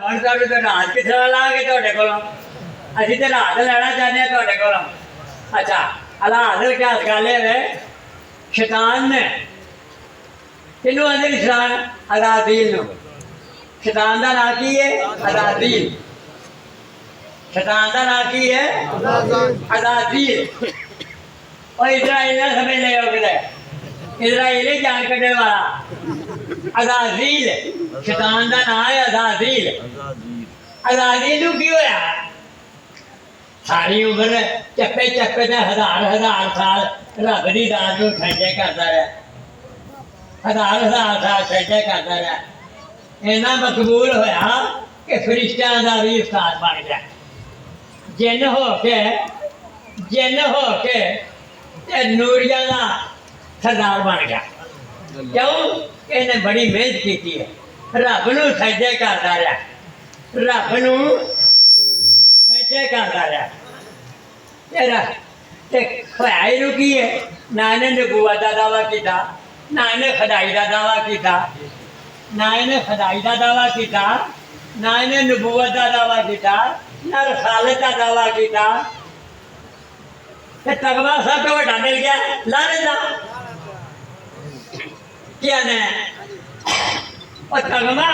ਹੁਣ ਤੁਹਾਡੇ ਤੋਂ ਰਾਤ ਕਿੱਥੇ ਲਾਂਗੇ ਤੁਹਾਡੇ ਕੋਲੋਂ ਅਸੀਂ ਤੇ ਰਾਤ ਲੈਣਾ ਚਾਹੁੰਦੇ ਹਾਂ ਤੁਹਾਡੇ ਕੋਲੋਂ ਅੱਛਾ ਅਲਾ ਹਾਜ਼ਰ ਕਿਆ ਗੱਲ ਹੈ ਸ਼ੈਤਾਨ ਨੇ ਕਿਹਨੂੰ ਆਂਦੇ ਨੇ ਸ਼ੈਤਾਨ ਅਜ਼ਾਜ਼ੀਲ ਨੂੰ शैतान का नाम की है अज़ाज़ील शैतान का नाम की है अज़ाज़ील और इजराइल ना समझ ले होगे इजराइली जान करने वाला अज़ाज़ील शैतान का नाम है अज़ाज़ील अज़ाज़ील नूं की होया सारी उम्र चप्पे चप्पे ते हजार साल रब दी दात नूं सजदे करदा रहा हजार साल सजदे करदा रहा इन्ना मकबूल होया कि फरिश्तियां दा भी उस्ताद बन गया जिन हो के ते नूरिया का सरदार बन गया क्यों इन्हें बड़ी मेहनत की है रब नूं सजदे करदा रहा रब नूं सजदे करदा रहा तेरा ते होया इहनूं की है ना इन्हें नबूवत का दावा किया ना इन्हें खुदाई का दावा किया ना इन्हें खुदाई का दावा किया ना इन्हें नबूवत का दावा किया ना रसालत का दावा किया तगमा सब तो बड़ा मिल गया लाने का क्या ने और तगमा